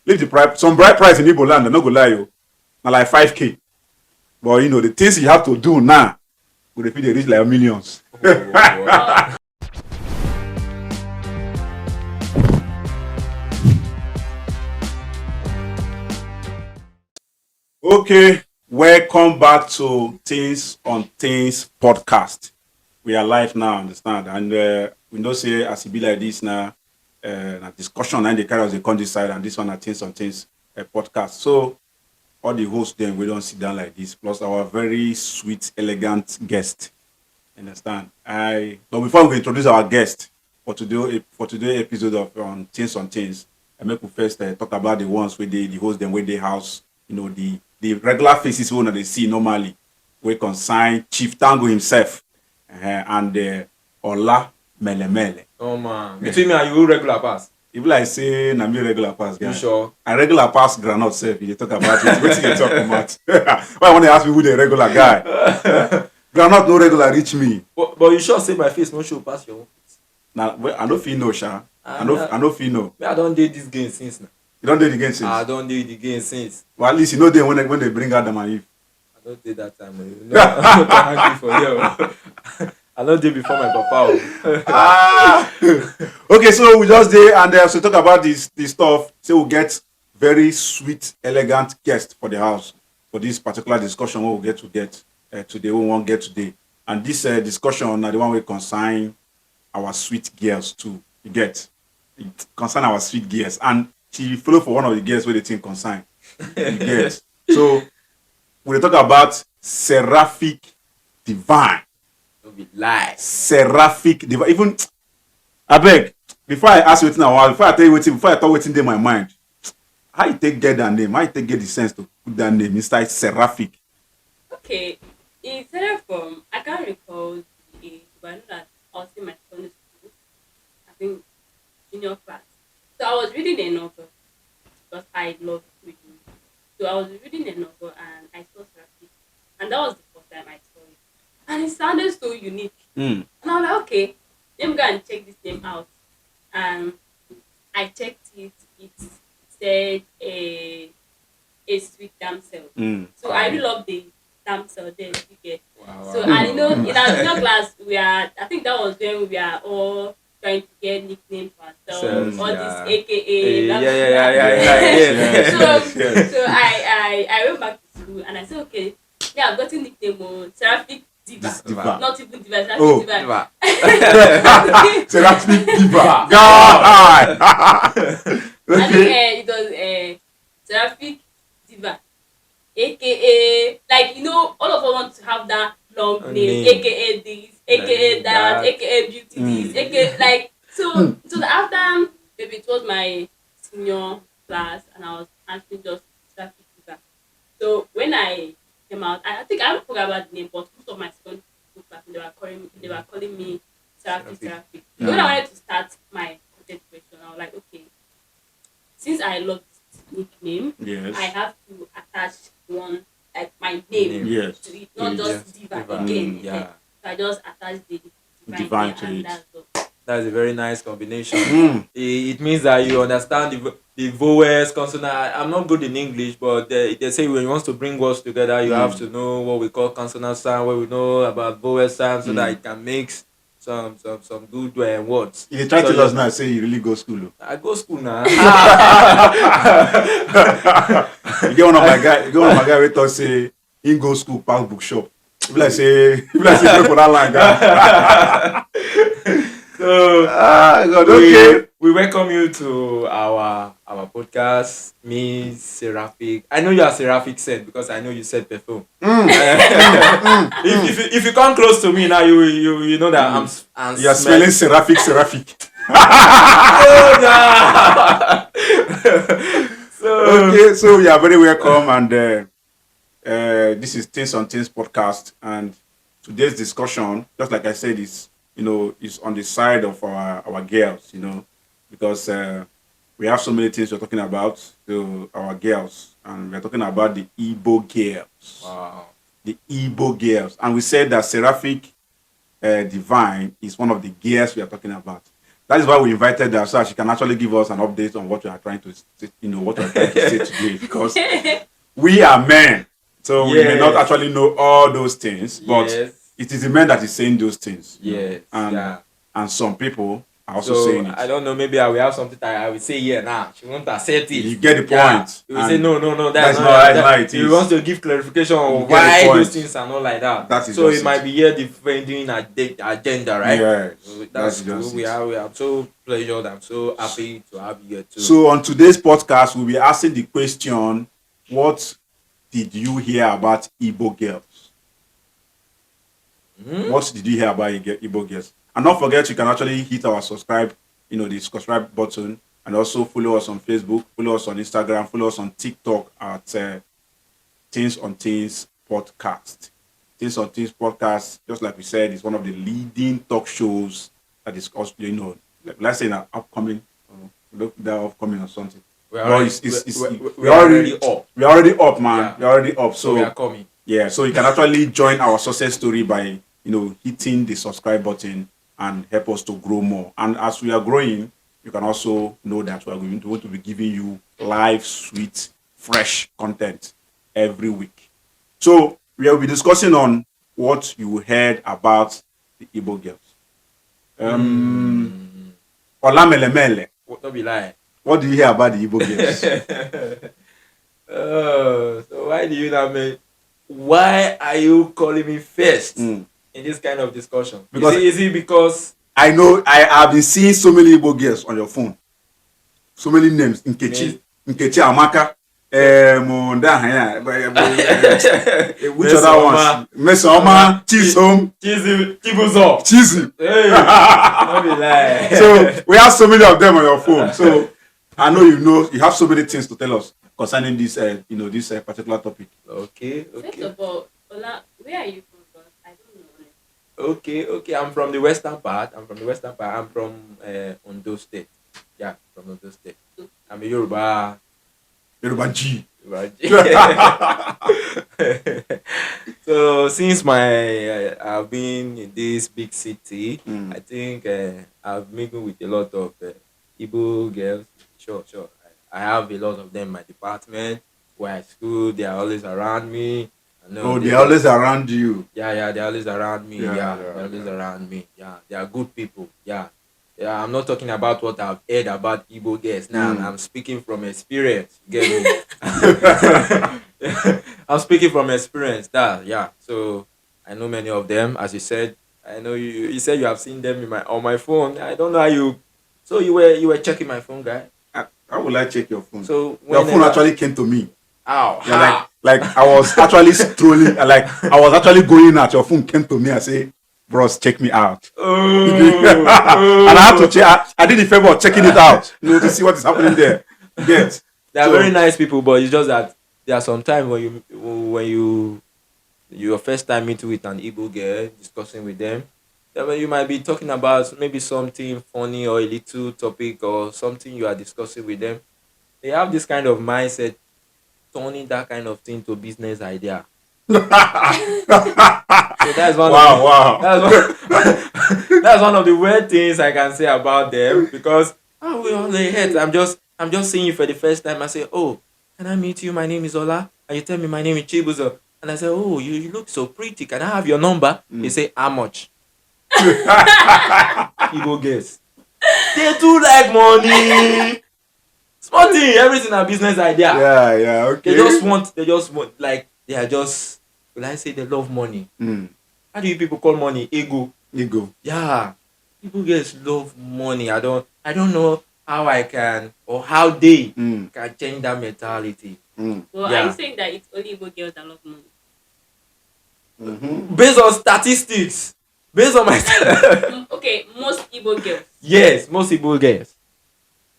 leave the price. Some bride price in Igbo land, I'm not gonna lie you. Now like 5K. But you know the things you have to do now, would repeat they reach like millions. Oh, Okay, welcome back to Things on Things podcast. We are live now, understand? And we know say as it be like this now, a discussion and the carry they come this side, and this one at Things on Things podcast. So all the hosts then we don't sit down like this, plus our very sweet, elegant guest. Understand? But before we introduce our guest for today's episode of Things on Things, I make we first talk about the ones where the host them where they house, you know, the regular faces we they see normally, we consign Chief Tango himself and Ola Melemele. oh man. Between me and you, regular pass. If like say na me regular pass guy. You sure? I regular pass granite self, you dey talk about it. What you talk about? Why when they ask me who the regular guy? Granite no regular reach me. But you sure say my face no show pass your own face? Now I no feel no sha. I no feel no. Me, I don't date this game since now. You don't do it again since. I don't date the game since. Well, at least you know them when they bring Adam and Eve. I don't date that time. No, I'm not hungry for you. I don't date before my papa. Okay, so we just did and so talk about this stuff. So we get very sweet, elegant guest for the house for this particular discussion. What we get today, we won't get today, and this discussion now the one we consign our sweet girls too. You get it concern our sweet girls, and she follow for one of the girls where the thing consign. You get so we talk about seraphic divine. Don't be lie. Seraphic divine. Even I beg before I ask wetin I want, before I tell you wetin, before I talk wetin dey my mind, how you take get that name? How you take get the sense to put that name inside seraphic? Okay, it started from, I can't recall the age, but I know that I was in my secondary school, I think junior class. So I was reading a novel because I love reading. So I was reading a novel and I saw Seraphic, and that was the first time I saw it. And it sounded so unique. Mm. And I was like, okay, let me go and check this name out. And I checked it, it said a sweet damsel. Mm. So I really love the damsel there, you get. Wow. So and you know, in our junior class, I think that was when we are all trying to get nicknames for ourselves, all Yeah. this AKA. Yeah. Yes. So I went back to school and I said, okay, yeah, I've gotten nickname Seraphic Diva. Diva. Not even Diva, Seraphic Oh. Diva. Seraphic diva. God. I Okay. think it was Seraphic Diva, AKA, like, you know, all of us want to have that long name, Name. AKA this, AKA that, AKA beauty this, AKA, like, so after, maybe it was my senior class and I was actually just Seraphic Diva. So when I came out, I think I don't forget about the name, but most of my secondary school class, they were calling me Seraphic. So when I wanted to start my content creation, I was like, okay, since I love this nickname, Yes. I have to attach one, like my name Yes. to it, not Yes. just Diva Diva. again. Yeah. So I just attach the Divine name to and it. that's all. That's a very nice combination. Mm. It means that you understand the vowels, consonant. I'm not good in English, but they say when you want to bring words together, you have to know what we call consonant sound, what we know about vowel sound, so that it can mix some good words. You try to So tell us now say you really go school. Oh. I go school now. You get one of my guy we talk say he go school pass bookshop. If like say go for that line guy. So God, okay. we welcome you to our podcast. Me, Seraphic. I know you are Seraphic said because I know you said perfume. If you come close to me now, you know that I'm You are smelling seraphic. Oh, no. So Okay, so you are very welcome, and this is Things on Things podcast, and today's discussion, just like I said, is on the side of our girls, because we have so many things we're talking about to our girls, and we're talking about the Igbo girls, wow. the Igbo girls, and we said that seraphic divine is one of the girls we are talking about. That is why we invited her so that she can actually give us an update on what we are trying to, what we are trying to say today. Because we are men, so we may not Yes. actually know all those things, but Yes. it is the men that is saying those things. Yes. And Yeah. and some people are also So saying it. I don't know. Maybe I will have something that I will say here now. She won't accept it. You get the Yeah. point. You will say And no. that's That's not not how that. it He is. wants to give clarification You on get the why point. those things are not like that. That is So just it might it. be here defending agenda, right? Yes, So that's that's just cool. We it. are. We are so pleasured. I'm so happy to have you here too. So on today's podcast, we'll be asking the question: what did you hear about Igbo girls? What did you hear about Igbo girls? And don't forget, you can actually hit our subscribe, the subscribe button, and also follow us on Facebook, follow us on Instagram, follow us on TikTok at Things on Things Podcast. Things on Things Podcast, just like we said, is one of the leading talk shows that is, like, let's say, that upcoming, they're upcoming or something. We're already, We're already up. We're already up, man. Yeah. We're already up. So we are coming. Yeah, so you can actually join our success story by hitting the subscribe button and help us to grow more. And as we are growing, you can also know that we are going to be giving you live, sweet, fresh content every week. So we will be discussing on what you heard about the Igbo girls. Olamelemele. Don't be lying. What do you hear about the Igbo girls? So why do you not make? Why are you calling me first in this kind of discussion? Because is it because I know I have been seeing so many Igbo girls on your phone. So many names. Nkechi Amaka. Which other ones? Mesoma, Chisom, Chibuzo. Chizi. Hey, don't be lying. So we have so many of them on your phone. So I know you have so many things to tell us concerning this this particular topic. Okay. First of all, Ola, where are you from? Because I don't know. Okay. I'm from the western part. I'm from Ondo State. Yeah, from Ondo State. I'm a Yoruba G. So since I've been in this big city, I think I've mingled with a lot of Igbo girls. Sure. I have a lot of them in my department where I school. They are always around me. They're always around you. Yeah, they're always around me. Yeah, They're always around me. Yeah, they are good people. Yeah. I'm not talking about what I've heard about Igbo girls. Now I'm speaking from experience. You get me? I'm speaking from experience. So I know many of them. As you said, I know you said you have seen them on my phone. I don't know how you. So you were checking my phone, guy. How will I check your phone? So your phone actually came to me. Ow. Yeah, like I was actually strolling. Like I was actually going at your phone came to me and say, "Bros, check me out." And I had to check. I did the favor of checking it out, to see what is happening there. Yes, they are very nice people, but it's just that there are some times when your first time meeting with an Igbo girl, discussing with them, then you might be talking about maybe something funny or a little topic or something you are discussing with them. They have this kind of mindset, turning that kind of thing to business idea. So that's one. Wow. That's one of the weird things I can say about them because we on the head. I'm just seeing you for the first time. I say, "Oh, can I meet you? My name is Ola." And you tell me my name is Chibuzo. And I say, "Oh, you look so pretty. Can I have your number?" They say, "How much?" Igbo girls. They too like money. Small thing, everything a business idea. Yeah, okay. They just want, like, they are just, will I say they love money? How do you people call money? Ego. Yeah. People just love money. I don't know how I can, or how they can change that mentality. Well, are you saying that it's only Igbo girls that love money? Based on statistics. Based on my... Okay, most Igbo girls. Yes, most Igbo girls.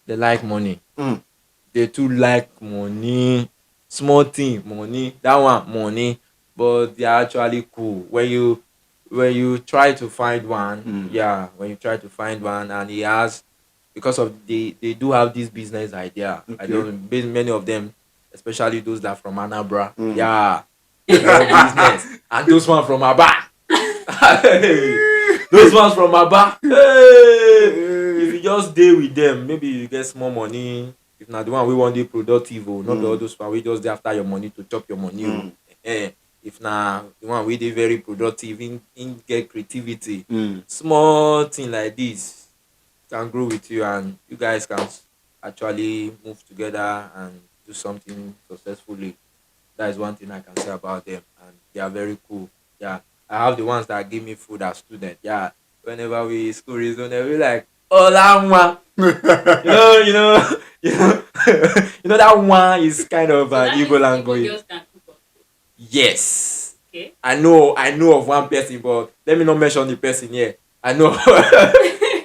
They like money. They too like money. Small thing, money. That one, money. But they are actually cool. When you try to find one, when you try to find one and he has, because of they do have this business idea. Okay. I don't, many of them, especially those that are from Anambra, they love business. And those one from Aba. Those ones from Aba. Hey! If you just deal with them. Maybe you get small money. If not the one we want to be productive, not all those one we just dey after your money to chop your money. If na the one we dey very productive in get creativity, small thing like this can grow with you and you guys can actually move together and do something successfully. That is one thing I can say about them, and they are very cool. Yeah, I have the ones that give me food as student. Yeah, whenever we school resume, they be like, "Oh, that one," you know, you know, you know that one is kind of So that means Igbo Igbo language. girls can cook up. Yes, Okay. I know of one person, but let me not mention the person here. I know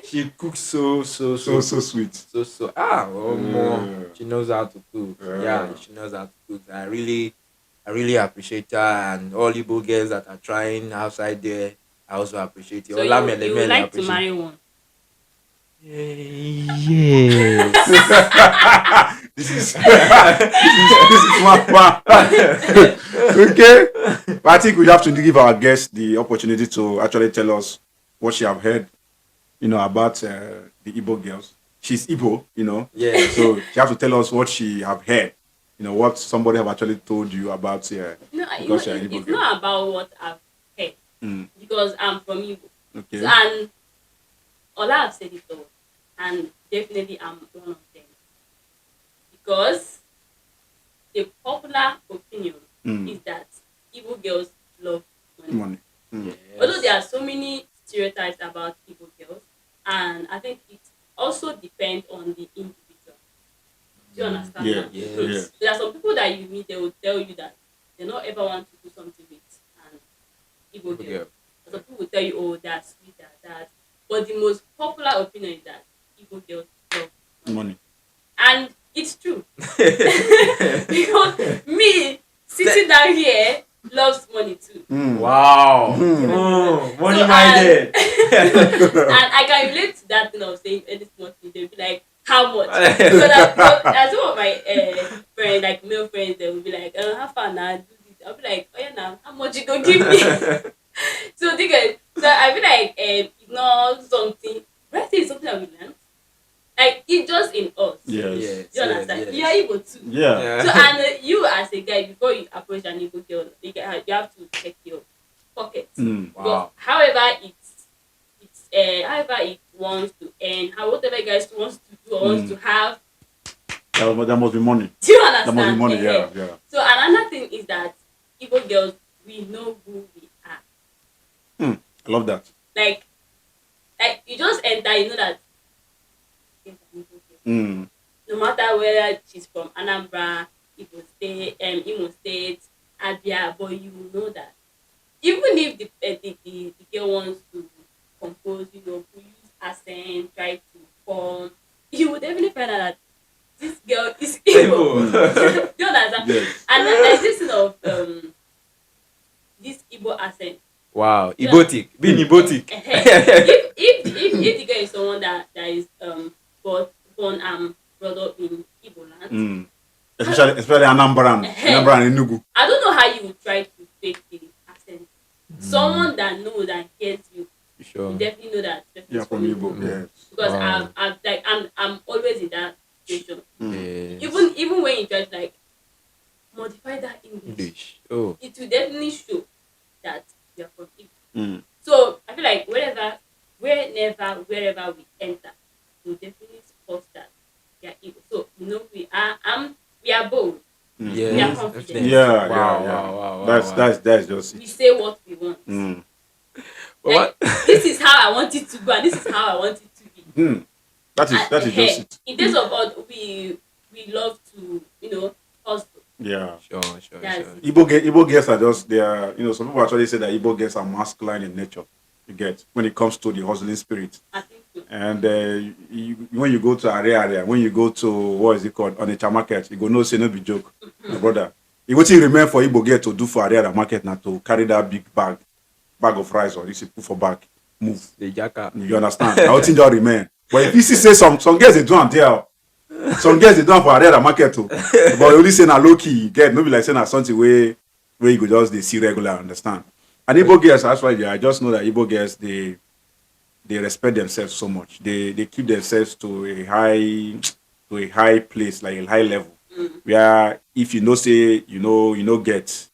she cooks So sweet. more. She knows how to cook. Yeah, she knows how to cook. I really appreciate her and all Igbo girls that are trying outside there. I also appreciate you. So Ola you would Mele like to appreciate. marry one? Yes. This is one. Okay. But I think we have to give our guest the opportunity to actually tell us what she have heard, about the Igbo girls. She's Igbo, Yeah. so she has to tell us what she have heard, what somebody have actually told you about No, because you're an Igbo it's girl. not about what I've heard because I'm from Igbo. Okay. So, and Ola have said it all, and definitely I'm one of them because the popular opinion is that Igbo girls love money. Money. Although there are so many stereotypes about Igbo girls, and I think it also depends on the individual. Do you understand? Yeah, that? yes. So Yeah. there are some people that you meet, they will tell you that they don't ever want to do something with an Igbo girl. girl. Some people will tell you, oh, that's sweet, that. But the most popular opinion is that Igbo girls love Money. and it's true. Because me sitting down here loves money too. Wow. Money minded. And I can relate to that thing of saying any small thing, they'll be like, how much? So that some of my friends, like male friends, they will be like, how far now? Do this. I'll be like, oh yeah, now, how much you gonna give me? So I feel like it's not something, but I say it's something that we learn. Like it's just in us. Yes. Do you understand? Yes. You are Igbo too. Yeah. So and you as a guy, before you approach an Igbo girl, you have to check your pocket. Mm. Because Wow. however it wants to earn, whatever guys wants to do or wants to have, There must be money. do you There understand? must be money. Yeah. So another thing is that Igbo girls, we know who we are. I love that. Like you just enter, you know that yes, I'm Igbo girl. No matter whether she's from Anambra, Imo State, Abia, but you will know that. Even if the girl wants to compose, use accent, try to form, you would definitely find out that this girl is Igbo. Do you understand? Yes. And there's this sort of this Igbo accent. Wow. Ibotic. Being Ibotic. if the girl is someone that is born and brought up in Igbo land, Especially Anambra and Enugu. I don't know how you would try to fake the accent. Someone that knows and hears you, Sure. you definitely know that person Yeah, is from Igbo. Yes. because Wow. I'm always in that situation. Yes. Even when you try to like modify that English, Oh. it will definitely show that you are from Igbo. Mm. So I feel like wherever we enter, we definitely support that we are Igbo. So we are bold. Yes. We are confident. Definitely. Yeah. Wow. That's just We it. say what we want. But what? This is how I want it to go, and this is how I want it to be. That is just it. In terms of what we love to, hustle. Yeah. Sure. That's it. Igbo girls are just they are. Some people actually say that Igbo girls are masculine in nature. You get when it comes to the hustling spirit. I think so. And when you go to area, when you go to what is it called on the market, you go no say no be joke, my brother. It what you remain for Igbo girl to do for area market now to carry that big bag of rice or this put for back, move. The jacka. You understand? I think just remain. But if you see say some girls they do am there, some girls they do am for area market too. But you only say na low key, you get maybe like say na something where you go just they see regular, understand? And Igbo girls, that's why I just know that Igbo girls they respect themselves so much. They keep themselves to a high place, like a high level. Where if you know say you know get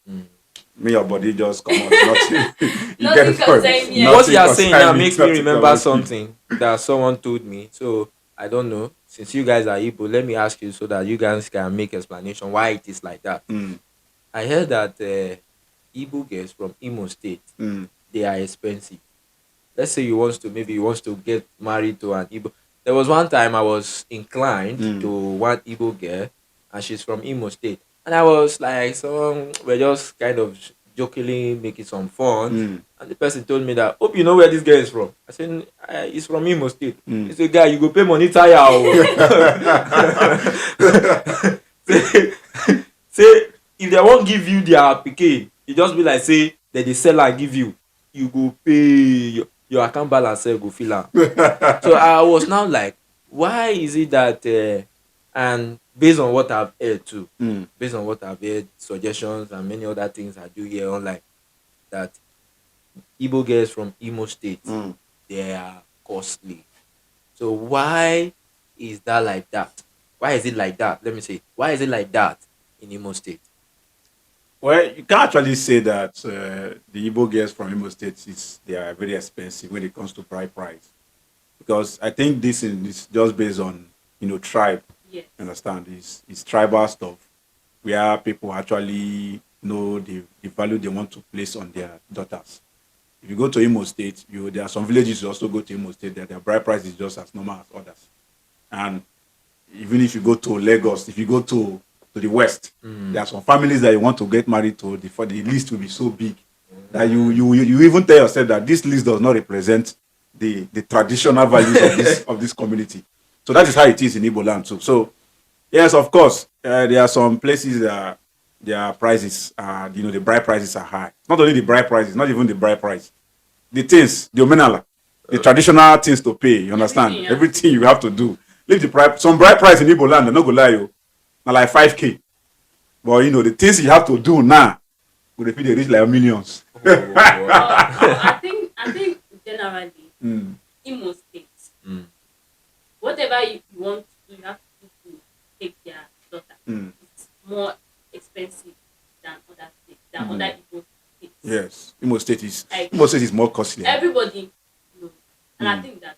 me your body just come out. Nothing you get Nothing the point. concern me What you Nothing are saying concern now me, makes me nothing remember concern me. something that someone told me. So I don't know. Since you guys are Igbo, let me ask you so that you guys can make explanation why it is like that. Mm, I heard that Igbo girls from Imo State, mm, they are expensive. Let's say you wants to get married to an Igbo. There was one time I was inclined to mm, one Igbo girl, and she's from Imo State, and I was like, so we're just kind of jokingly making some fun, mm, and the person told me that, hope you know where this girl is from. I said, he's from Imo State. He mm. said, guy, you go pay money tire. say, say if they won't give you their pikin, e just be like say dem dey sell am give you, you go pay your account balance sef go fill am. So I was now like, why is it that and based on what I've heard too, Mm, based on what I've heard, suggestions and many other things I do here online, that Igbo girls from Imo State, mm. they are costly. So why is that like that? Why is it like that? Let me say, why is it like that in Imo State? Well, you can't actually say that the Igbo girls from Imo State they are very expensive when it comes to price, because I think is just based on tribe. Yes. You understand? It's tribal stuff where people actually know the value they want to place on their daughters. If you go to Imo State, there are some villages you also go to Imo State that their bride price is just as normal as others. And even if you go to Lagos, if you go to the west, there are some families that you want to get married to. For the list will be so big that you even tell yourself that this list does not represent the traditional values of this community. So that is how it is in Igbo land too. So yes, of course, there are some places that their prices are, the bride prices are high. Not only the bride prices, not even the bride price. The things, the omenala, the traditional things to pay. You understand? Everything you have to do. Leave the price. Some bride price in Igbo land, they're not gonna lie you. Now like 5K. But the things you have to do now, would repeat they reach like millions. Oh, wow. I think generally Mm, Imo State, Mm. whatever you want to do, you have to do to take their daughter. mm. It's more expensive than other states, than other Igbo states. Yes, Imo State Like is more costly. everybody knows, and I think that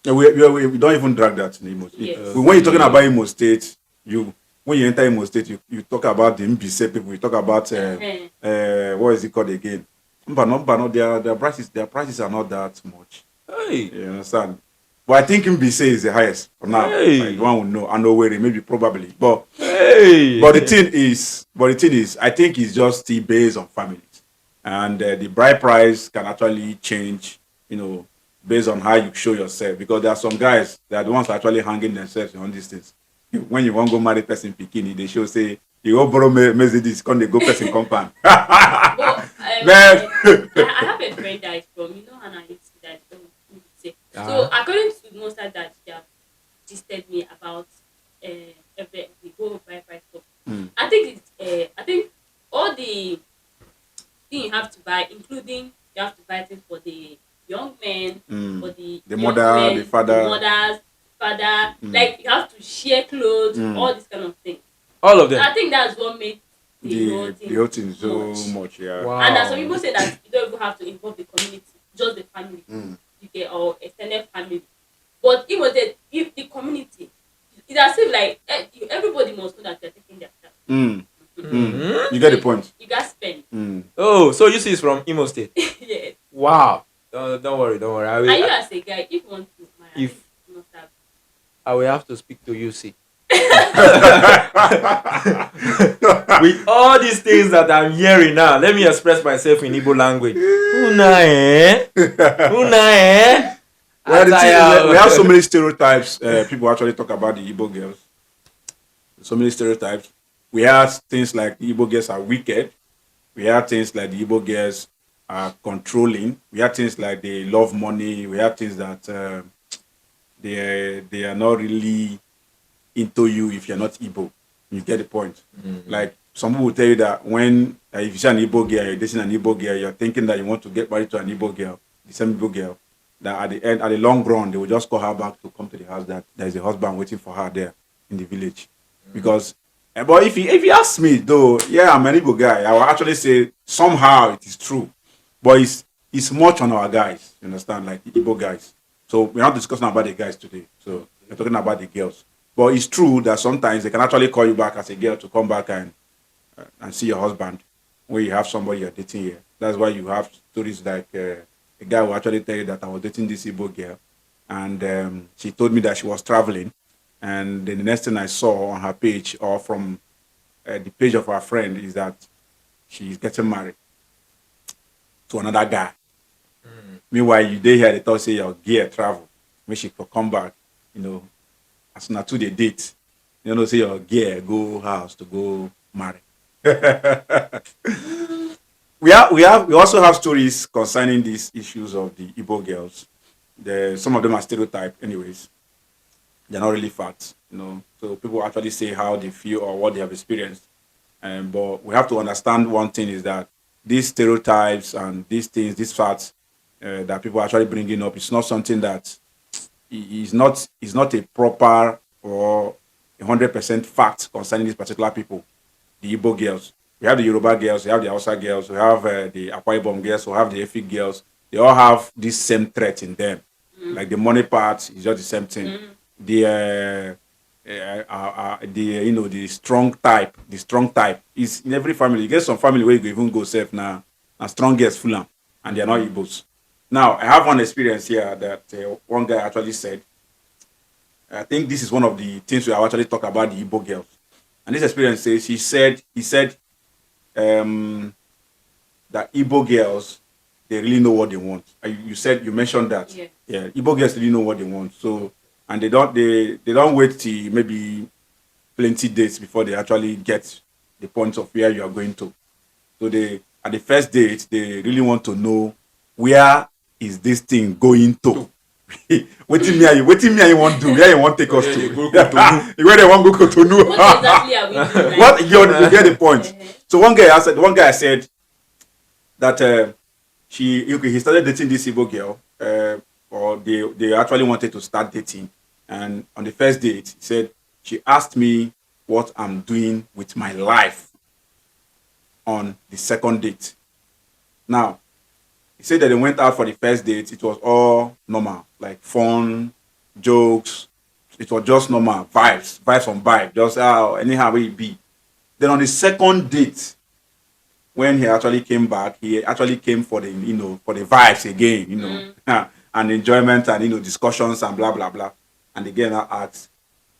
Yeah, we don't even drag that in Imo State. yes, When you're talking about Imo State, when you enter Imo State, you talk about the MBC people, you talk about what is it called again? But their prices are not that much. Hey, You understand? But I think MBC is the highest for now. Hey. Like, one would know. I know where it maybe probably. But hey. the thing is, I think it's just still based on families, and the bride price can actually change, based on how you show yourself. Because there are some guys that are the ones actually hanging themselves on these things. When you want to go marry person bikini, they show say you go borrow Mercedes, come they go person compound. but Man. I have a friend that is from Hannah used to that from say. So according to most of that, they have gisted me about the whole price stuff. I think I think all the thing you have to buy, including you have to buy things for the young men, for the young mother, men, the father. mothers, father. Like you have to share clothes, all this kind of thing. All of them. I think that's what makes the whole The whole thing is so much, yeah. Wow. And as some people say that you don't even have to involve the community, just the family, you get or extended family. But it was if the community, it's as if like everybody must know that you're taking their time. You get the point. You got spend. Oh, so you see it's from Imo State. Yes. Wow. Don't worry. I And you will, as a guy, if you want to marry, If- you must have. I will have to speak to you, see. With all these things that I'm hearing now, let me express myself in Igbo language. Una eh? Well, the thing is, we have so many stereotypes. People actually talk about the Igbo girls. So many stereotypes. We have things like the Igbo girls are wicked. We have things like the Igbo girls are controlling. We have things like they love money. We have things that they are not really into you if you're not Igbo. You get the point. Like some people will tell you that when if you see an Igbo girl, you're dating an Igbo girl, you're thinking that you want to get married to an Igbo girl, the same Igbo girl. that at the end, at the long run, they will just call her back to come to the house that there's a husband waiting for her there in the village. Because, but if you ask me though, yeah, I'm an Igbo guy. I will actually say somehow it is true, but it's much on our guys. You understand, like the Igbo guys. So we're not discussing about the guys today. So we're talking about the girls. But it's true that sometimes they can actually call you back as a girl to come back and see your husband when you have somebody you're dating here. That's why you have stories like a guy will actually tell you that I was dating this Igbo girl, and she told me that she was traveling, and then the next thing I saw on her page or from the page of her friend is that she's getting married to another guy. Meanwhile, you dey here, they thought say your gear travel, when she could come back, you know, as soon as to the date, you know, say your gear go house to go marry. We also have stories concerning these issues of the Igbo girls. Some of them are stereotyped, anyways. They're not really facts, you know. So people actually say how they feel or what they have experienced. But we have to understand one thing is that these stereotypes and these things, these facts that people are actually bringing up, it's not something that is not a proper or 100% fact concerning these particular people, the Igbo girls. We have the Yoruba girls, we have the Hausa girls, we have the Akwa Ibom girls, we have the Efik girls. They all have this same threat in them. Like the money part is just the same thing. The the strong type is in every family. You get some family where you go even go safe now, and strongest full and they are not Igbos. Now I have one experience here that one guy actually said. I think this is one of the things we have actually talked about the Igbo girls. And this experience says he said that Igbo girls, they really know what they want. You mentioned that. Yes. Yeah, Igbo girls really know what they want. So and they don't wait till maybe plenty days before they actually get the point of where you are going to. So they at the first date they really want to know where is this thing going to. Waiting me and you want to do where you want take us Yeah, to. they go Cotonou. Where they want go Cotonou. What exactly are we doing? Like, What you get the point. So one guy said that he started dating this Igbo girl, or they actually wanted to start dating, and on the first date, he said she asked me what I'm doing with my life on the second date. Now he said that they went out for the first date. It was all normal, like fun, jokes. It was just normal vibes on vibe, just anyhow way it be. Then on the second date, when he actually came back, he actually came for the for the vibes again, and enjoyment and discussions and blah blah blah. And again, I asked,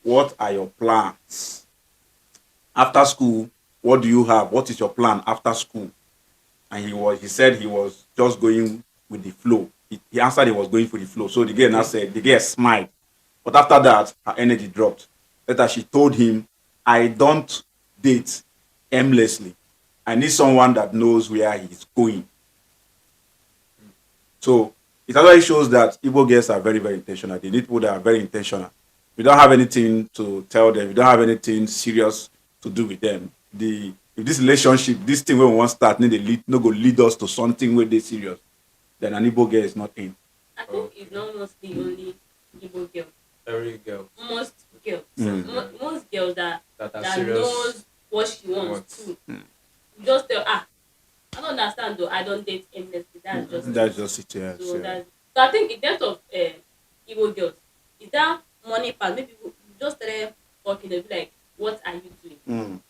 "What are your plans after school? What do you have? What is your plan after school?" And he said he was just going with the flow. He answered he was going for the flow. So the girl now said the girl smiled, but after that her energy dropped. Later she told him, "I don't date aimlessly. I need someone that knows where he's going." So it actually shows that Igbo girls are very, very intentional. They need people that are very intentional. We don't have anything to tell them. We don't have anything serious to do with them. If this relationship, this thing when we want to start, no go lead us to something where they serious, then an Igbo girl is not in. I think it's not mostly only Igbo girls. Every girl Most girls, Mm. most girls that are that serious. knows what she wants to. You just tell I don't understand though. I don't date aimlessly. That's just That's just it. Yes, so yeah. so I think in terms of Igbo girls, is that money part? Maybe you just tell them talking. They'll be like, "What are you doing? Mm.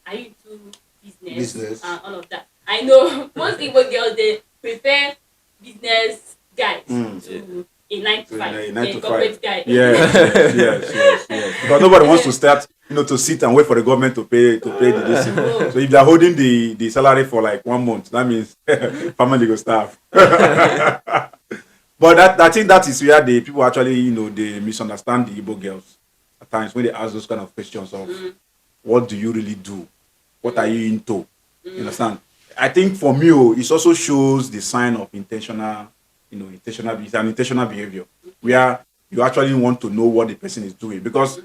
Are you into business, Business. and all of that?" I know most Igbo girls they prefer business guys to a 9 to 5, A 9 to corporate 5. guy. Yes. Because nobody wants to start, to sit and wait for the government to pay the this thing. Oh. So if they're holding the salary for like 1 month, that means family go starve. But I think that is where the people actually, they misunderstand the Igbo girls at times when they ask those kind of questions of what do you really do? What are you into? You understand? I think for me, it also shows the sign of intentional, it's an intentional behavior where you actually want to know what the person is doing, because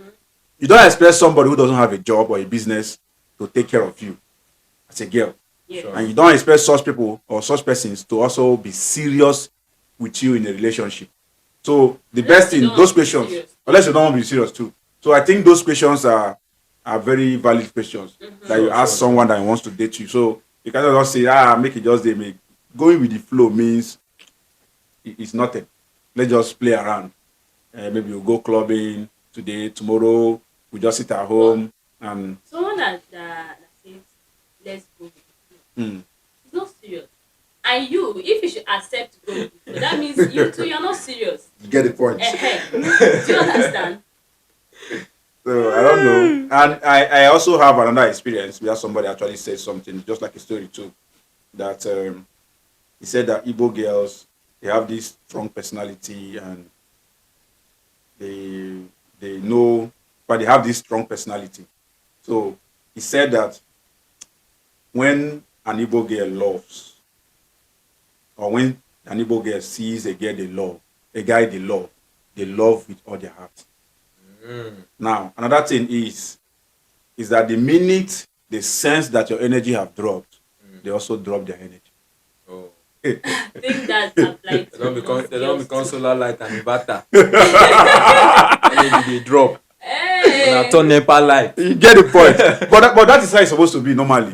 you don't expect somebody who doesn't have a job or a business to take care of you as a girl. Yeah. Sure. And you don't expect such people or such persons to also be serious with you in a relationship. So the Unless best you thing, don't want those to be questions, serious. unless you don't want to be serious too. So I think those questions are very valid questions that you Sure, ask sure, sure. someone that wants to date you. So you cannot just say, make it just they make. Going with the flow means it's nothing. Let's just play around. Maybe we'll go clubbing today, tomorrow we just sit at But home and someone that says let's go with the flow, mm, it's not serious. And you, if you should accept to go with the flow, that means you too, you're not serious. you get the point. Do you understand? So I don't know. And I also have another experience where somebody actually said something, just like a story too, that he said that Igbo girls they have this strong personality and they they know, but they have this strong personality. So he said that when an Igbo girl loves, or when an Igbo girl sees a girl they love, a guy they love with all their heart. Mm. Now, another thing is that the minute they sense that your energy have dropped, they also drop their energy. Oh. I think that's applied They to don't become most they don't girls become too. solar light and inverter. Energy they drop. When I Hey, turn NEPA light. You get the point. But that is how it's supposed to be normally.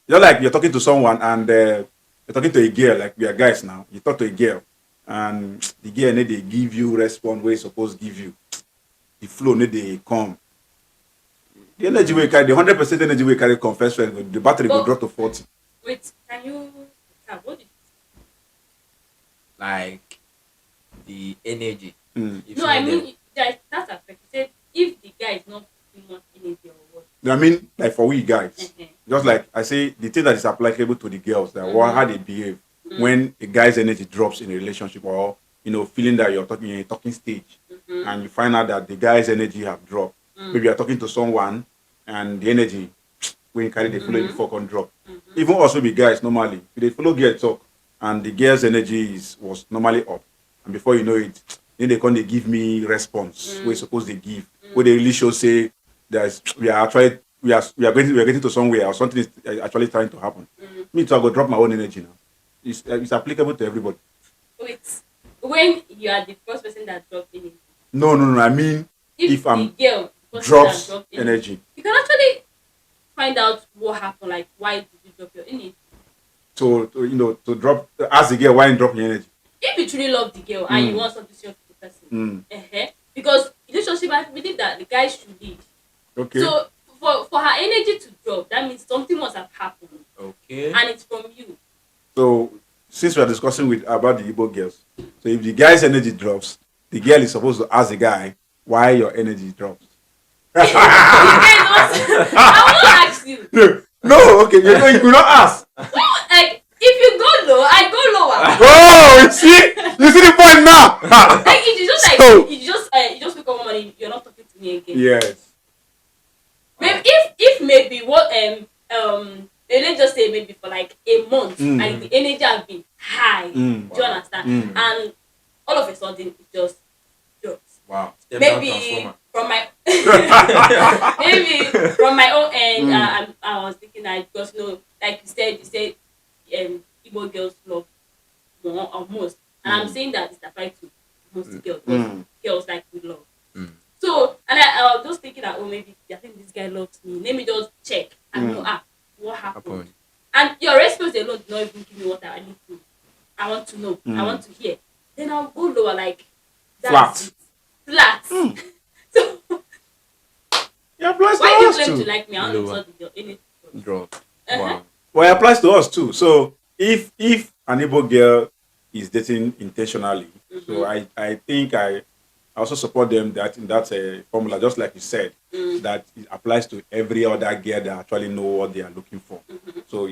You're like you're talking to someone and you're talking to a girl, like we are guys now. You talk to a girl and the girl need they give you response where it's supposed to give you. The flow need they come. The energy we carry, the 100% energy we carry confess friend, the battery go but drop to 40. wait, can you? What did Like the energy. Mm. If No, you I know them. mean that's affect. You said if the guy is not putting much energy or what. I mean, like for we guys, Mhm. just like I say, the thing that is applicable to the girls, that how they behave Mm. when a guy's energy drops in a relationship, or feeling that you're talking in a talking stage, Mhm. and you find out that the guy's energy have dropped. Mm. Maybe you're talking to someone, and the energy when you carry the flow, the Mhm. fuck on drop. Mhm. Even also be guys normally, if they follow girl talk, and the girl's energy was normally up, and before you know it, then they come they give me response where Mm. supposed they give, where they really show say there's we are actually we are getting to somewhere or something is actually trying to happen. Mm. Me too, I go drop my own energy now. It's applicable to everybody. Wait, when you are the first person that dropped energy, No, no, no. I mean, if if the I'm girl the first person that drops dropped energy, energy you can actually find out what happened. Like, why did you drop your energy? to drop ask the girl why you drop your energy. If you truly love the girl and you Mm, want something serious with the person, mm, because relationship, I believe that the guy should lead. okay. So for her energy to drop, that means something must have happened, Okay. and it's from you. So since we are discussing with about the Igbo girls, so if the guy's energy drops, the girl is supposed to ask the guy why your energy drops. Again, I won't ask you. No, okay, you will not ask. Like, if you go low, I go lower. Oh, you see the point now. Like, it's just like So you just pick up one money, you're not talking to me again. yes. Maybe if maybe what let's just say maybe for like a month and the energy has been high. Mm. Do you understand? Mm. And all of a sudden it just drops. Wow. Step down Maybe transformer. from my maybe from my own end, I was thinking that because like you said, Igbo girls love more or most, and I'm saying that it's applied to most girls because Mm. girls like we love. Mm. So, and I was just thinking that, oh, maybe I think this guy loves me. Let me just check and know, what happened. Happened. And your response alone did not even give me what I need to. I want to know. I want to hear. Then I'll go lower, like, that's Flat. it. Flat. So, It applies to why do you us claim too. to like me? I don't Lower. know your energy. Drop. Uh-huh. Wow. Well, it applies to us too. So if an Igbo girl is dating intentionally, so I think I also support them that in that formula, just like you said, that it applies to every other girl that actually know what they are looking for. So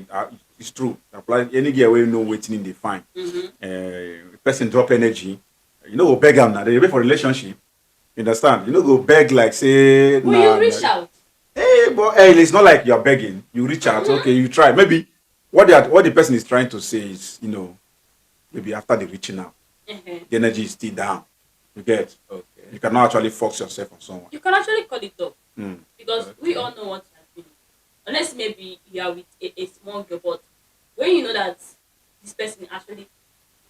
it's true. It applies any girl where you know waiting in the fine. Person drop energy, go beg them now. They wait for relationship. You understand? Go beg like say Will you reach out? Hey, but it's not like you're begging. You reach out, okay, you try. Maybe what the person is trying to say is, maybe after the reaching out, the energy is still down. You get? Okay. You cannot actually force yourself on someone. You can actually call it off Mm. because we all know what you are feeling. Unless maybe you are with a small girl, but when you know that this person actually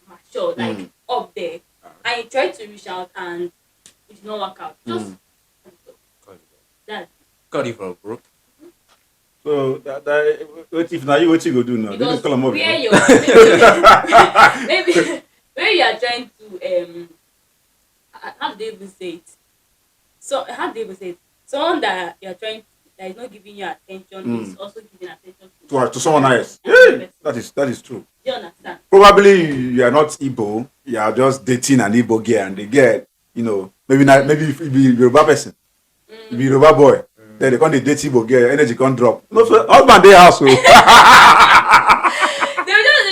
mature, like up there, and you try to reach out and it did not work out. Just that Cut it from bro. So what if now what you go do now? You because call them over. where you're maybe where you are trying to how do they even say it? So how do they even say it? Someone that you're trying that is not giving you attention is also giving attention To someone else. another person. That is true. Do you understand? Probably you are not Igbo, you are just dating an Igbo girl, and the girl, maybe if you be Yoruba person, you be Yoruba boy, then they can't date Igbo girl, energy can't drop. No, so husband they house. They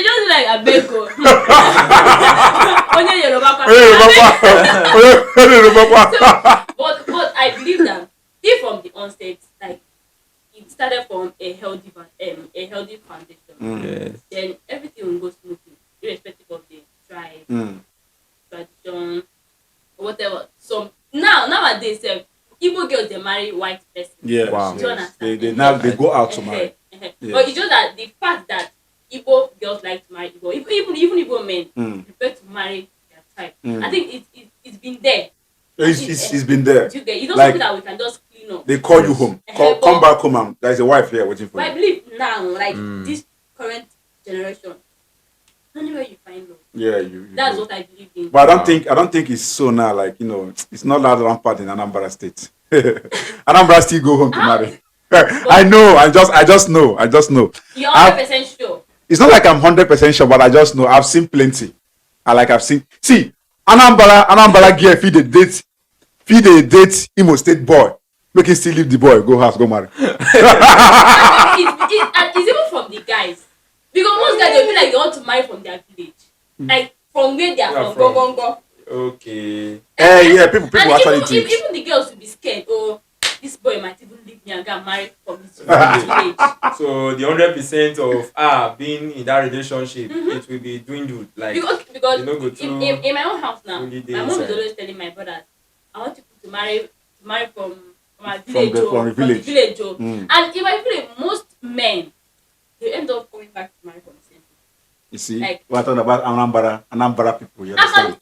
just be like a bego. Only Yoruba but I believe that if from the onset, like it started from a healthy foundation, then everything will go smoothly, irrespective of the tribe, tradition, or whatever. So nowadays, Igbo girls they marry white person. Yeah, wow. Do you yes. understand? They go out to marry. But it's just that the fact that Igbo girls like to marry Igbo, even Igbo men prefer to marry their tribe. I think it's been there. It's been there. It's not Like, something that we can just clean up. they call you home. Come back home, and there's a wife here waiting for But I you. believe now, like this current generation, anywhere you find love. Yeah, That's go. what I believe in. But I don't think it's so now. Like it's not that rampant in Anambra State. Anambra still go home to marry. I know. I just know. You're 100% sure. It's not like I'm 100% sure, but I just know. I've seen plenty. I've seen. See, Anambra girl feed a date Imo State boy. Make him still leave the boy, go house, go marry. It's even from the guys. Because most guys they feel like they want to marry from their village. Like from where they are from. Go. Okay. Yeah, people And actually think. even the girls will be scared. Oh, this boy might even leave me and go and marry from his village. So the 100% of being in that relationship, it will be dwindled. Like Because you know, go through in my own house now, only my mom is days, always telling my brothers, I want you to marry from my From village. the village. And in my village, most men they end up coming back to marry from the same people. You see, Like- we're talking about Anambra people. You understand?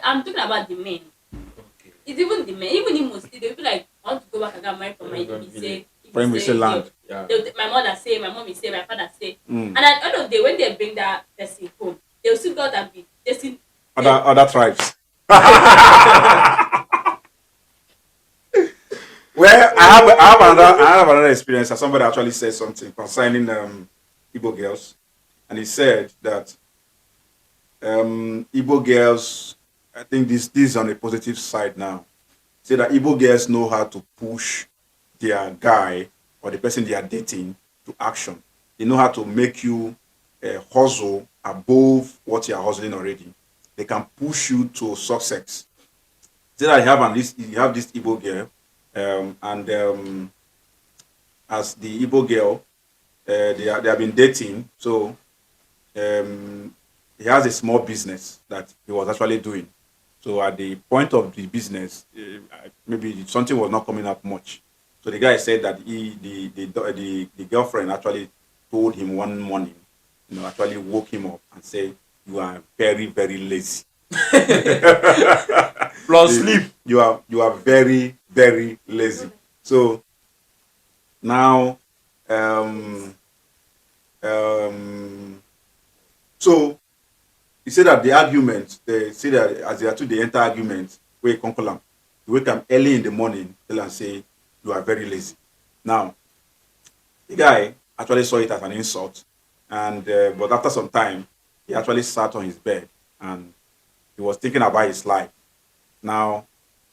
I'm talking about the men. Okay. It's even the men. Even in mostly they'll be like, I want to go back and get married from my Village. Land. Yeah. My mother say, my mom will say, my father say. Mm. And at the end of the day, when they bring that person home, they'll still go out and be dating Other tribes. Well, I have another experience. As somebody actually said something concerning Igbo girls, and he said that Igbo girls. I think this is on a positive side now. Say that Igbo girls know how to push their guy or the person they are dating to action. They know how to make you hustle above what you are hustling already. They can push you to success. Say that you have this Igbo girl, and as the Igbo girl, they have been dating. So he has a small business that he was actually doing. So at the point of the business, maybe something was not coming up much. So the guy said that the girlfriend actually told him one morning, actually woke him up and said, "You are very, very lazy. Plus sleep. You are very, very lazy." So now, so he said that the argument, they say that as they are to the enter argument, where come call am, you wake up early in the morning, tell and say, "You are very lazy." Now, the guy actually saw it as an insult, and but after some time, he actually sat on his bed and he was thinking about his life. Now,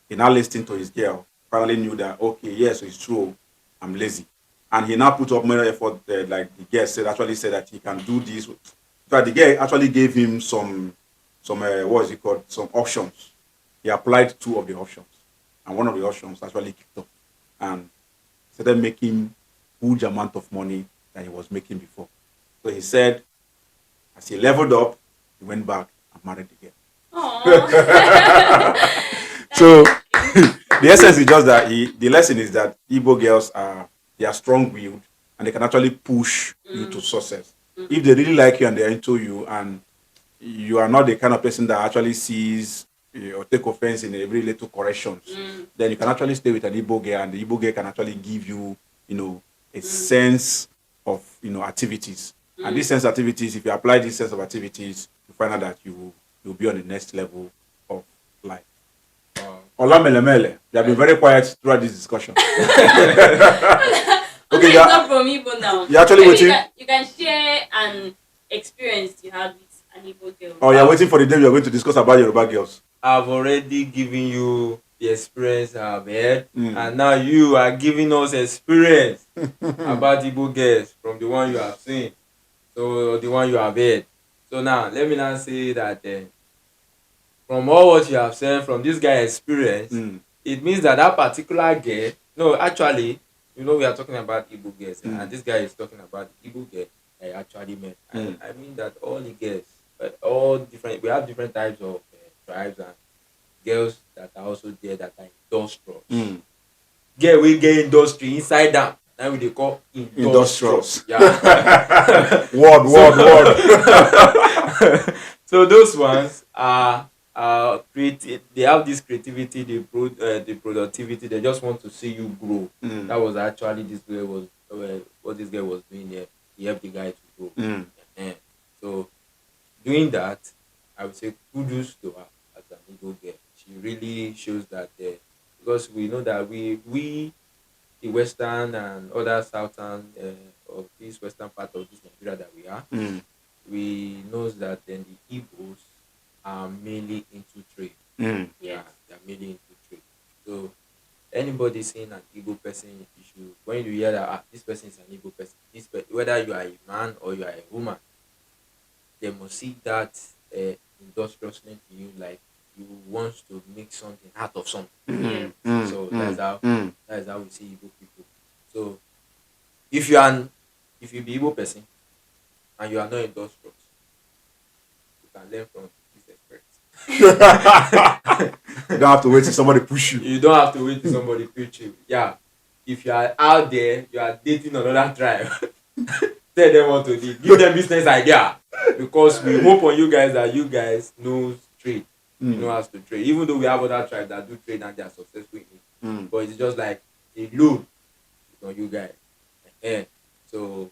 he now listened to his girl, finally knew that, okay, yes, it's true, I'm lazy. And he now put up more effort, like the girl actually said that he can do this. But the girl actually gave him some what is it called? Some options. He applied 2 of the options, and one of the options actually kicked off, and started making huge amount of money that he was making before. So he said, as he leveled up, he went back and married the girl. So the essence is just that the lesson is that Igbo girls are strong-willed and they can actually push you to success. If they really like you and they're into you and you are not the kind of person that actually sees or take offense in every little corrections, then you can actually stay with an Igbo girl, and the Igbo girl can actually give you, a sense of, activities. And these sense activities, if you apply these sense of activities, you find out that you'll be on the next level of life. Ola Melemele, you have been very quiet throughout this discussion. Okay, it's not from Igbo now. You're actually Maybe waiting. you can share an experience you had with an Igbo girl. Oh, you're waiting for the day we are going to discuss about Yoruba girls. I've already given you the experience I've had, and now you are giving us experience about Igbo girls from the one you have seen, so the one you have heard. So now let me now say that from all what you have said, from this guy's experience, it means that that particular girl, no, actually, we are talking about Igbo girls, and this guy is talking about the Igbo girl I actually met. I mean that all the girls, all different, we have different types of tribes and girls that are also there that are industrious. Girl, we get industry inside them. Now we they call industrious. Yeah. word. So those ones are creative. They have this creativity, the productivity. They just want to see you grow. That was actually this girl was what this guy was doing here. He helped the guy to grow. So doing that, I would say kudos to her as an Igbo girl. She really shows that because we know that we the western and other southern of this western part of this Nigeria that we are, we knows that then the Igbos are mainly into trade. Yeah, they're mainly into trade. So anybody seeing an Igbo person, you should, when you hear that this person is an Igbo person, whether you are a man or you are a woman, they must see that industriousness in you, like you want to make something out of something. So that's how we see Igbo people. So if you be Igbo person and you are not industrious, you can learn from this experience. You don't have to wait till somebody push you. You don't have to wait till somebody push you. Yeah. If you are out there, you are dating another tribe, tell them what to do. Give them business idea. Because we hope on you guys that you guys know trade. You know how to trade. Even though we have other tribes that do trade and they are successful in it. But it's just like a load on you guys. So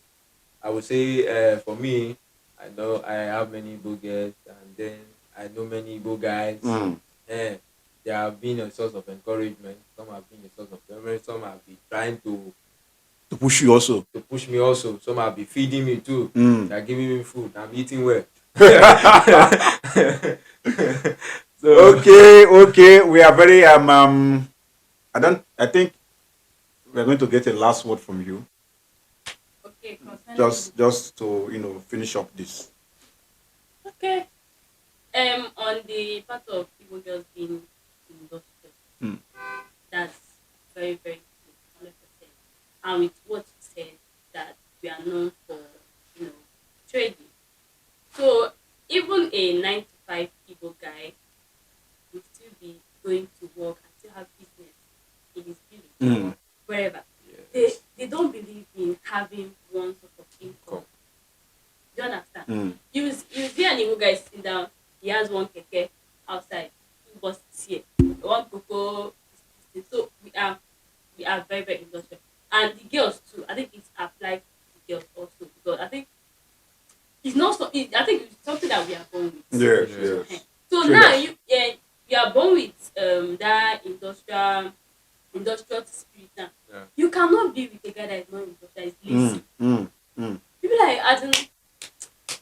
I would say for me, I know I have many Igbo girls, and then I know many Igbo guys. They have been a source of encouragement. Some have been a source of memory. Some have been trying to push you also. To push me also. Some have been feeding me too. They are giving me food. I'm eating well. So okay. We are very I think we're going to get a last word from you. Okay, just to finish up this. Okay. On the part of Igbo girls being industrial, that's very, very good, 100%. And with what you said, that we are known for, trading. So even a 9 to 5 Igbo guy will still be going to work and still have business in his village or wherever. yes. They don't believe in having one sort of income. Do you understand? You see an Igbo guy sitting down, he has one keke outside, 2 buses here, one cocoa. So we are very, very industrial. And the girls too, I think it's applied to the girls also, because I think it's not so. I think it's something that we are born with. Yes. So True now that. you are born with that industrial spirit now. Yeah. You cannot be with a guy that is not industrial, is lazy. People like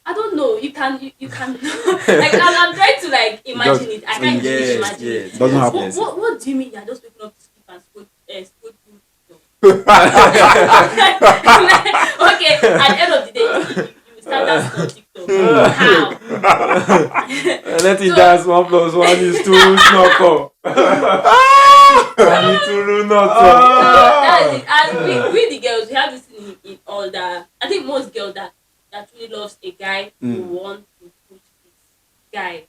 I don't know. You can like I'm trying to like imagine it. I can't really imagine it. Doesn't happen. What do you mean you're just waking up to sleep and scold food? Okay, at the end of the day, you will start that on TikTok. How? Let it dance 1 + 1 is 2 snoko. And two not That's it. And we the girls, we have this in all that. I think most girls that really loves a guy who want to push this guy,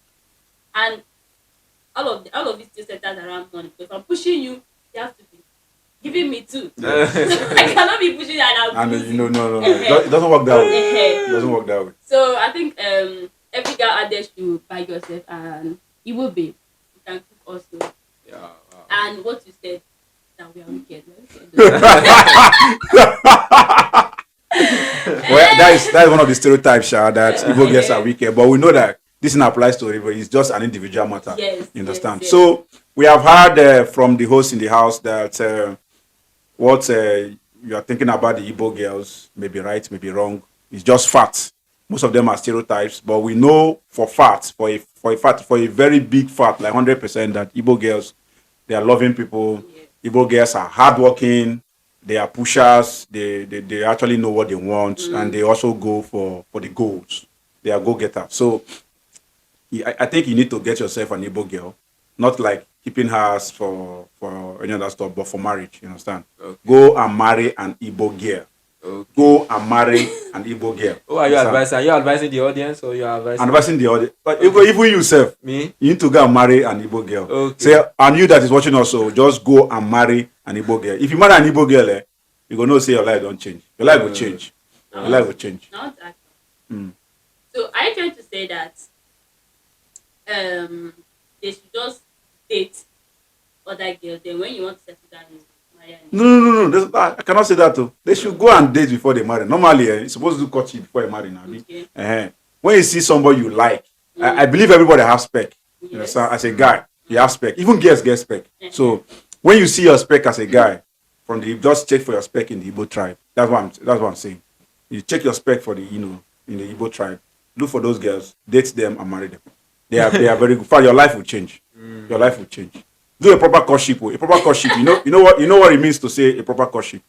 and all of it still centers around money. Because if I'm pushing you, you have to be giving me too. I cannot be pushing and I'm And losing. no. It doesn't work that way. It doesn't work that way. So I think every girl out there should buy yourself an Igbo babe. You can cook also. Yeah. Wow. And what you said that we are wicked. We are wicked. Well, that is one of the stereotypes, Sha, that Igbo girls are wicked. But we know that this thing applies to everybody. It's just an individual matter. Yes, You understand? yes. So we have heard from the host in the house that what you are thinking about the Igbo girls may be right, may be wrong. It's just facts. Most of them are stereotypes, but we know for fact, for a very big fact, like 100%, that Igbo girls, they are loving people. Yes. Igbo girls are hardworking. They are pushers. They actually know what they want, and they also go for the goals. They are go-getters. So I think you need to get yourself an Igbo girl, not like keeping her for any other stuff, but for marriage. You understand? Okay. Go and marry an Igbo girl. Okay. Go and marry an Igbo girl. Who are you Understand? advising? Are you advising the audience or you are advising? Advising the audience. But even you yourself, Me? you need to go and marry an Igbo girl. Okay. Say, and you that is watching also, just go and marry an Igbo girl. If you marry an Igbo girl, you go know say your life don't change. Your life will change. Your life will change. Not that. Mm. So are you trying to say that they should just date other girls, then when you want to settle down, you marry an No. I cannot say that too. They should go and date before they marry. Normally, you're supposed to do courtship before you marry. Now, Okay. when you see somebody you like, I believe everybody has spec. You Yes. understand? As a guy, you have spec. Even girls get spec. So when you see your spec as a guy, just check for your spec in the Igbo tribe. That's what I'm saying. You check your spec for in the Igbo tribe. Look for those girls, date them and marry them. They are very good. Your life will change. Your life will change. Do a proper courtship. A proper courtship. You know what it means to say a proper courtship.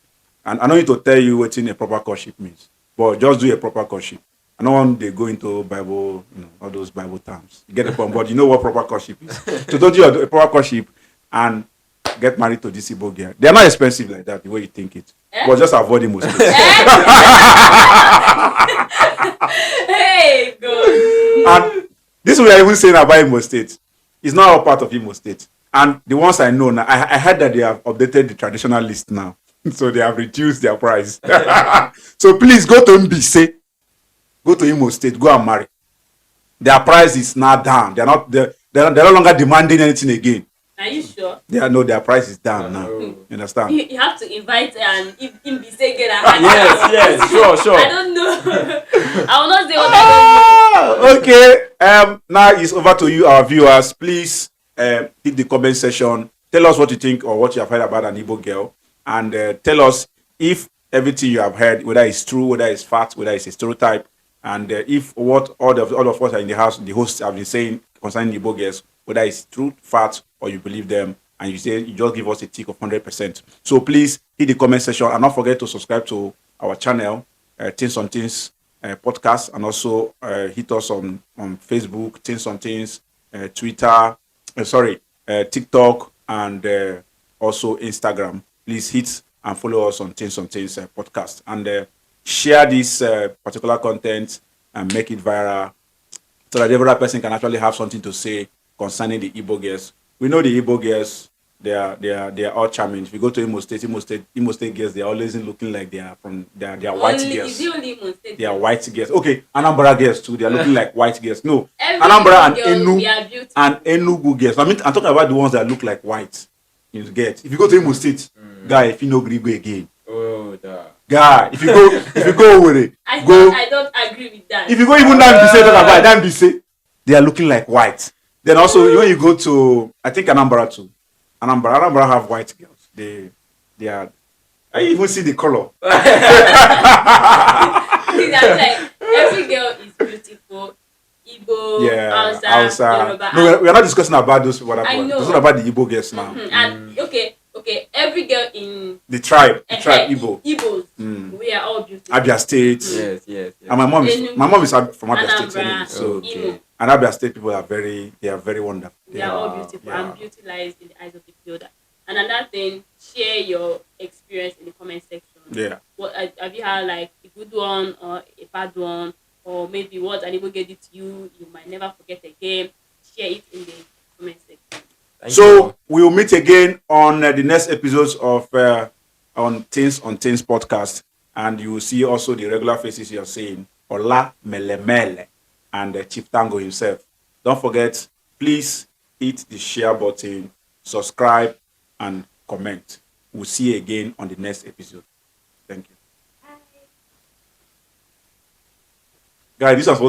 And I don't need to tell you what a proper courtship means. But just do a proper courtship. I don't want they go into Bible, all those Bible terms. You get the point, but you know what proper courtship is. So don't do a proper courtship and get married to this Igbo girl. They are not expensive like that, the way you think it. But just avoid the mistakes. Hey, God. And this we are even saying about Imo State. It's not all part of Imo State. And the ones I know now, I heard that they have updated the traditional list now. So they have reduced their price. So please go to Mbise. Go to Imo State. Go and marry. Their price is now down. They're no longer demanding anything again. Are you sure? Their price is down now. You understand? You have to invite him be saying Yes, sure. I don't know. I will not say what I don't know. Okay. Now it's over to you, our viewers. Please hit the comment section. Tell us what you think or what you have heard about an Igbo girl, and tell us if everything you have heard, whether it's true, whether it's fact, whether it's a stereotype, and if what all of us are in the house, the hosts have been saying concerning Igbo girls, whether it's true, fact, or you believe them, and you just give us a tick of 100%. So please hit the comment section and not forget to subscribe to our channel, Things on Things podcast, and also hit us on Facebook, Things on Things, Twitter, TikTok, and also Instagram. Please hit and follow us on Things podcast, and share this particular content and make it viral so that the other person can actually have something to say concerning the Igbo girls. We know the Igbo girls, they are all charming. If you go to Imo State girls, they are always looking like they are white girls. Is it only Imo State? They are white girls. Okay, Anambra girls too. They are looking like white girls. No, Every Anambra and girl, they are beautiful. Enugu girls. I'm talking about the ones that look like white. You get. If you go to Imo State, guy, if you know Grigo again. Oh, da. Guy, if you go with it, I don't agree with that. if you go even down Bise, they are looking like white. Then also when you go to, I think Anambra too. Anambra have white girls. They are. I even see the color. Like, every girl is beautiful. Igbo, Hausa, Yoruba. No, we are not discussing about those people. I know. We're talking about the Igbo girls now. And okay, every girl in The tribe Igbo. Igbos, we are all beautiful. Abia State. Yes. And my mom is from Abia State Anambra, anyway. So Imo. and Abia State people are very wonderful. They are all beautiful and beautilized in the eyes of the builder. And another thing, share your experience in the comment section. Yeah. What have you had, like a good one or a bad one, or maybe what an Igbo get it to you might never forget again? Share it in the comment section. So we will meet again on the next episodes of on Things podcast, and you will see also the regular faces you are seeing. Ola Melemele. and Chief Tango himself. Don't forget, please hit the share button, subscribe, and comment. We'll see you again on the next episode. Thank you. Guys, this was supposed